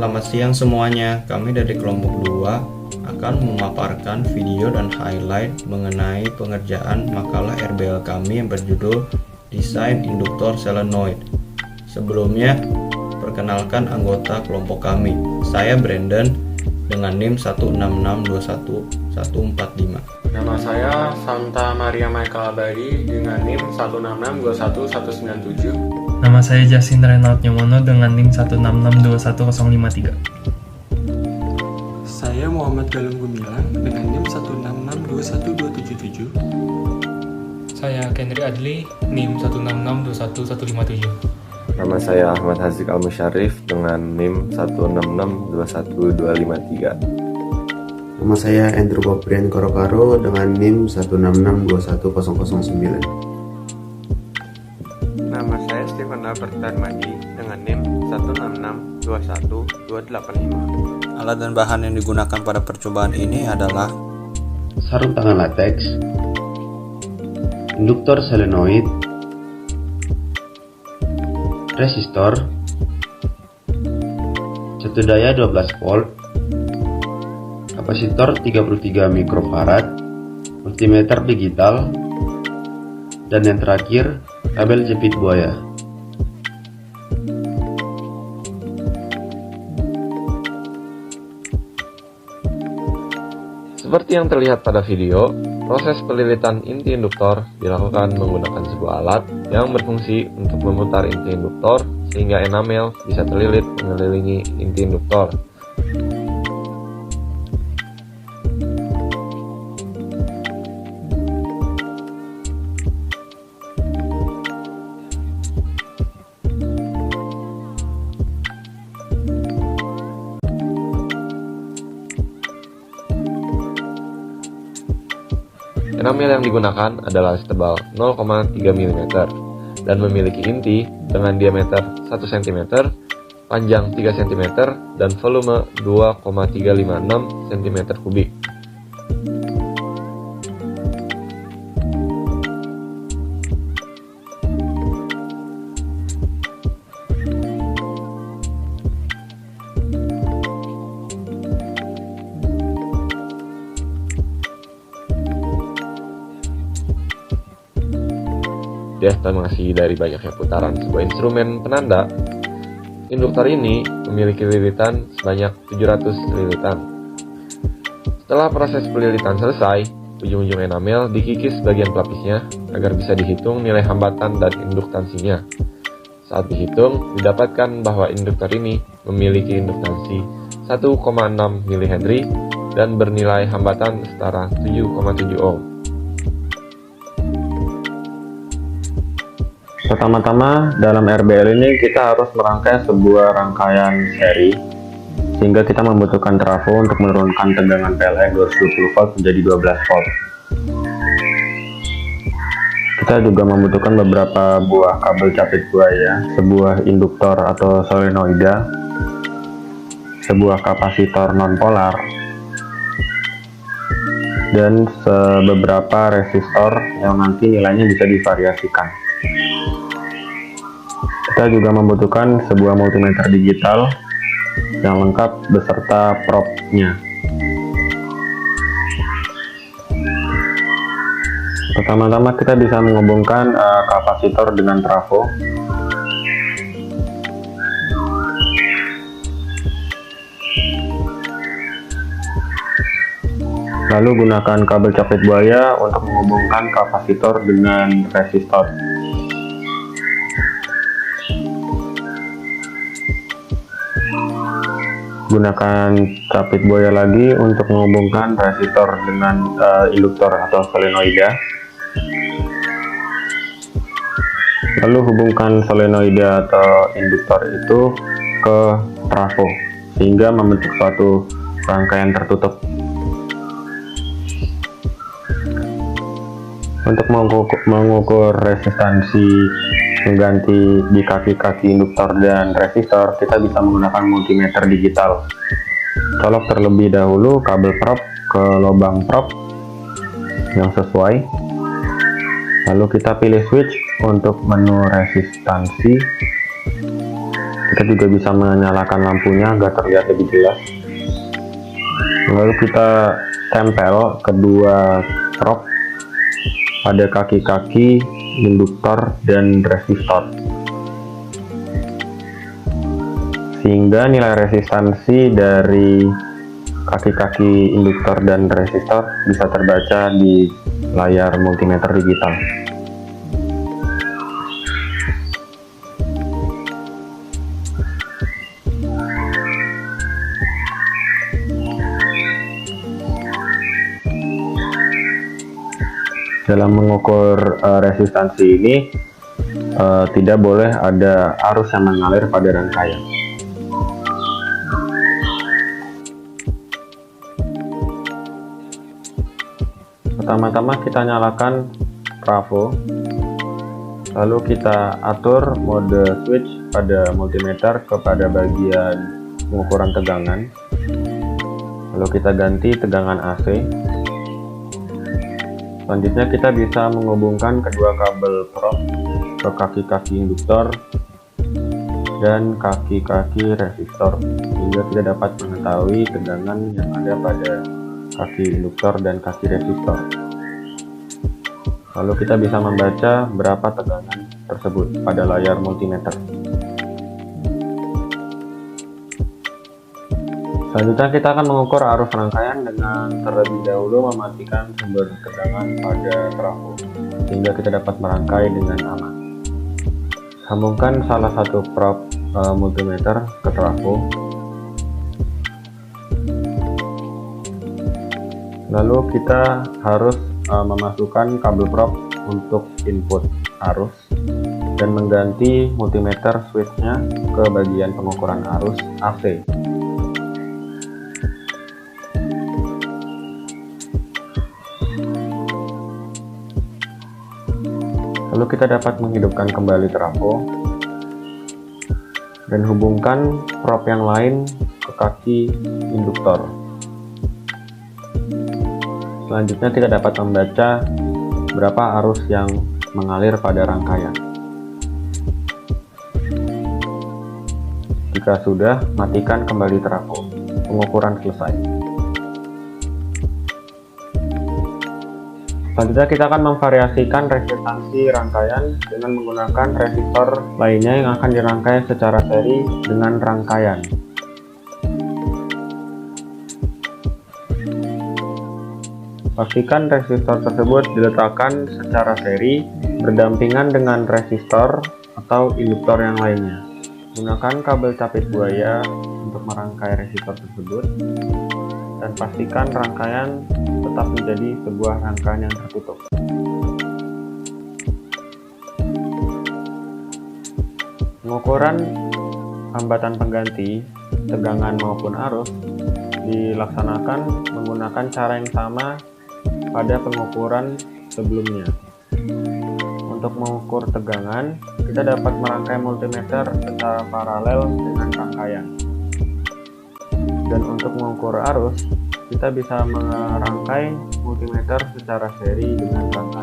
Selamat siang semuanya, kami dari kelompok 2 akan memaparkan video dan highlight mengenai pengerjaan makalah RBL kami yang berjudul Desain Induktor Solenoid. Sebelumnya, perkenalkan anggota kelompok kami. Saya Brandon dengan NIM 1662145. Nama saya Santa Maria Michael Abadi dengan NIM 166211197. Nama saya Jasin Renald Nyomono dengan NIM 166211053. Saya Muhammad Galung Gumilang dengan NIM 1662177. Saya Kendri Adli, NIM 166211157. Nama saya Ahmad Hazik Al-Musyarif dengan NIM 166212253. Nama saya Andrew Bobrian Korokaro dengan NIM 166210009. Nama saya Stephen Albert Darmadi dengan NIM 166212285. Alat dan bahan yang digunakan pada percobaan ini adalah Sarung tangan latex, induktor solenoid, resistor, satu daya 12 volt, kapasitor 33 mikrofarad, multimeter digital, dan yang terakhir kabel jepit buaya. Seperti yang terlihat pada video, proses pelilitan inti induktor dilakukan menggunakan sebuah alat yang berfungsi untuk memutar inti induktor sehingga enamel bisa terlilit mengelilingi inti induktor. Enamel yang digunakan adalah setebal 0,3 mm dan memiliki inti dengan diameter 1 cm, panjang 3 cm, dan volume 2,356 cm3. Diestimasi dari banyaknya putaran sebuah instrumen penanda, induktor ini memiliki lilitan sebanyak 700 lilitan. Setelah proses pelilitan selesai, ujung-ujung enamel dikikis bagian pelapisnya agar bisa dihitung nilai hambatan dan induktansinya. Saat dihitung, didapatkan bahwa induktor ini memiliki induktansi 1,6 mH dan bernilai hambatan setara 7,7 ohm. Pertama-tama dalam RBL ini kita harus merangkai sebuah rangkaian seri sehingga kita membutuhkan trafo untuk menurunkan tegangan PLN 220 volt menjadi 12 volt. Kita juga membutuhkan beberapa buah kabel capit buaya, sebuah induktor atau solenoida, sebuah kapasitor nonpolar, dan beberapa resistor yang nanti nilainya bisa divariasikan. Kita juga membutuhkan sebuah multimeter digital yang lengkap beserta probe-nya. Pertama-tama kita bisa menghubungkan kapasitor dengan trafo. Lalu gunakan kabel capit buaya untuk menghubungkan kapasitor dengan resistor. Gunakan capit buaya lagi untuk menghubungkan resistor dengan induktor atau solenoida. Lalu hubungkan solenoida atau induktor itu ke trafo sehingga membentuk suatu rangkaian tertutup. Untuk mengukur resistansi mengganti di kaki-kaki induktor dan resistor, kita bisa menggunakan multimeter digital. Colok terlebih dahulu kabel probe ke lubang probe yang sesuai. Lalu kita pilih switch untuk menu resistansi. Kita juga bisa menyalakan lampunya agar terlihat lebih jelas. Lalu kita tempel kedua prob pada kaki-kaki induktor dan resistor, sehingga nilai resistansi dari kaki-kaki induktor dan resistor bisa terbaca di layar multimeter digital. Dalam mengukur resistansi ini tidak boleh ada arus yang mengalir pada rangkaian. Pertama-tama kita nyalakan trafo, lalu kita atur mode switch pada multimeter kepada bagian pengukuran tegangan, lalu kita ganti tegangan AC. Selanjutnya kita bisa menghubungkan kedua kabel prob ke kaki-kaki induktor dan kaki-kaki resistor, sehingga kita dapat mengetahui tegangan yang ada pada kaki induktor dan kaki resistor. Lalu kita bisa membaca berapa tegangan tersebut pada layar multimeter. Selanjutnya kita akan mengukur arus rangkaian dengan terlebih dahulu mematikan sumber tegangan pada trafo, sehingga kita dapat merangkai dengan aman. Sambungkan salah satu prob multimeter ke trafo. Lalu kita harus memasukkan kabel prob untuk input arus dan mengganti multimeter switch-nya ke bagian pengukuran arus AC. Lalu kita dapat menghidupkan kembali trafo dan hubungkan prob yang lain ke kaki induktor. Selanjutnya kita dapat membaca berapa arus yang mengalir pada rangkaian. Jika sudah, matikan kembali trafo. Pengukuran selesai. Selanjutnya kita akan memvariasikan resistansi rangkaian dengan menggunakan resistor lainnya yang akan dirangkai secara seri dengan rangkaian. Pastikan resistor tersebut diletakkan secara seri berdampingan dengan resistor atau induktor yang lainnya. Gunakan kabel capit buaya untuk merangkai resistor tersebut dan pastikan rangkaian tetap menjadi sebuah rangkaian yang tertutup. Pengukuran hambatan pengganti, tegangan maupun arus dilaksanakan menggunakan cara yang sama pada pengukuran sebelumnya. Untuk mengukur tegangan, kita dapat merangkai multimeter secara paralel dengan rangkaian. Dan untuk mengukur arus, kita bisa merangkai multimeter secara seri dengan rangkaian.